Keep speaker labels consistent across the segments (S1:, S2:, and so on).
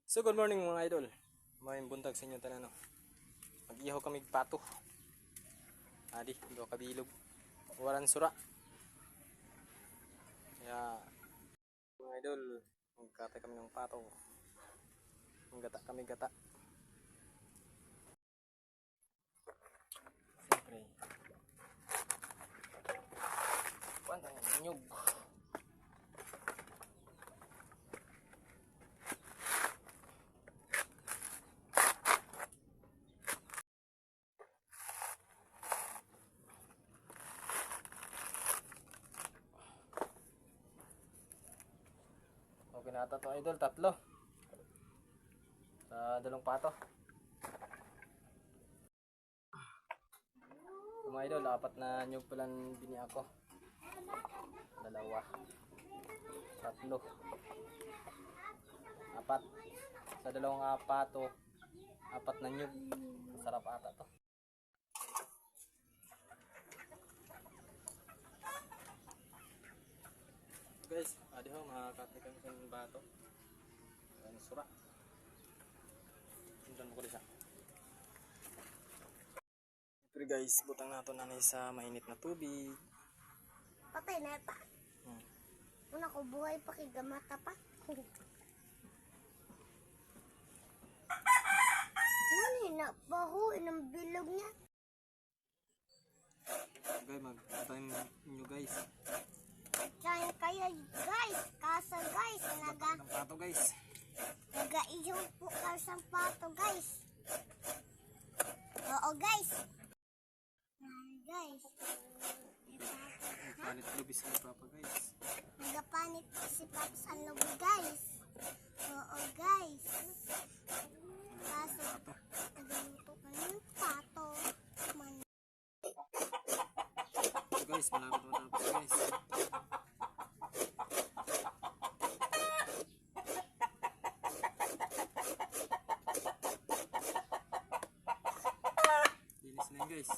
S1: So good morning mga idol. May buntag sa inyo tanan no. Mag-ihaw kami pato. Adi, do kabilog. Waran sura. Kaya mga idol, magkatay kami ng pato. Gata kami gata. Siyempre. Pantay nyug. Okay na ata to idol, tatlo. Sa dalawang pato. So, mga idol, apat na nyug palang bini ako. Dalawa. Tatlo. Apat. Sa dalawang pato, apat na nyug. Masarap ata to. Guys, adi ho, makakatay kami sa bato. Ang sura. Sundan mo ko isa. Pero guys, butang nato na sa mainit na tubig.
S2: Patay na pa. Una ko buhay pa kay gamata pa. Yan na baho ng bilog niya.
S1: Okay, mag-time nyo guys.
S2: Diyan kaya guys, kasa guys,
S1: Ng pato guys.
S2: nag-iyaw po kasang pato guys. Oo guys. Guys.
S1: Palit lubis ni Papa guys.
S2: Nagapanit si Papa sa loob guys. Oo guys. Kaso, nagaluto ka ng pato.
S1: So guys, malapit matapos guys. Linis na yun guys.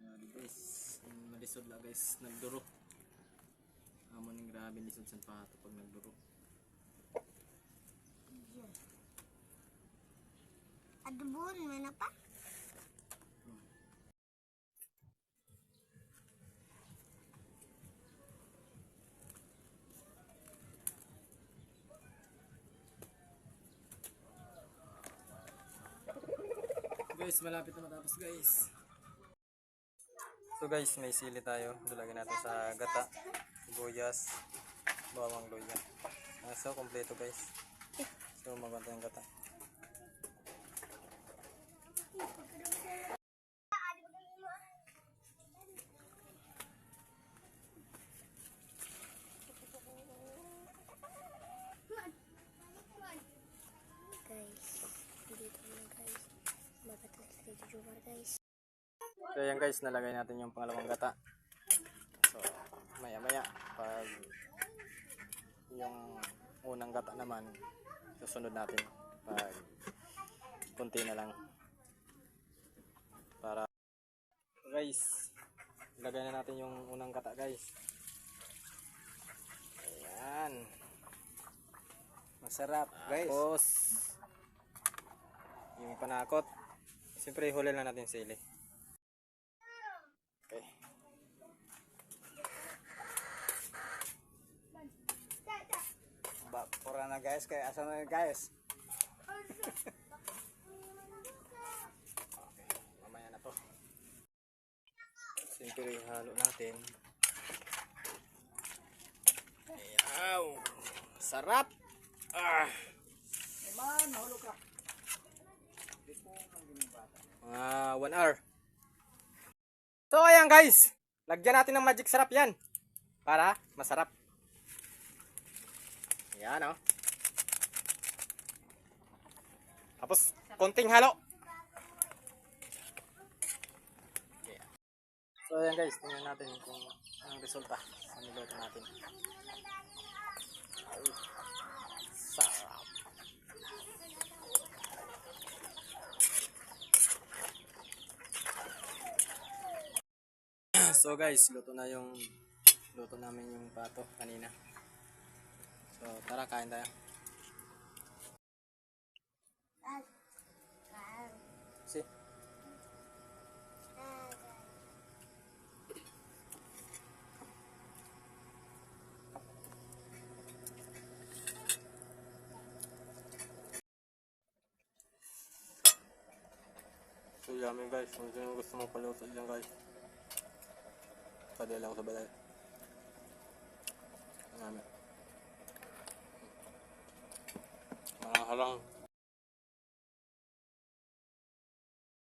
S1: Ayan guys, malisod lang guys, nagduro. Amon yung grabe lisod sa pato pag nagduro.
S2: Adubon mo na pa?
S1: Guys, malapit na matapos guys. So guys, may sili tayo. Dulagyan natin sa gata, sibuyas, bawang luya. So, kompleto guys. So, maganda yung gata.
S2: Guys, dito na guys. Magatas dito juga guys.
S1: So yan guys, nalagay natin yung pangalawang gata. So maya maya pag yung unang gata naman, susunod natin pag kunti na lang. Para guys, ilagay na natin yung unang gata guys. Ayan. Masarap guys. Tapos yung panakot, siyempre huli lang natin sili. Okay.
S3: Pura na guys, kaya asa na guys.
S1: Okay, mamaya na to. Siyempre halo natin. Ayaw! Sarap! Ah!
S3: Man, hulo ka.
S1: 1 hour. So ayan guys, lagyan natin ng magic sarap yan para masarap. Yan oh. Tapos konting halo. Okay. So ayan guys, tingnan natin kung anong resulta sa niluto natin. Ay, sarap. So guys, luto namin yung pato kanina. So tara, kain tayo. Kasi so yummy guys, kung sino gusto mong paluto dyan guys, padala ko sa balay. Ang yummy. Mga harang.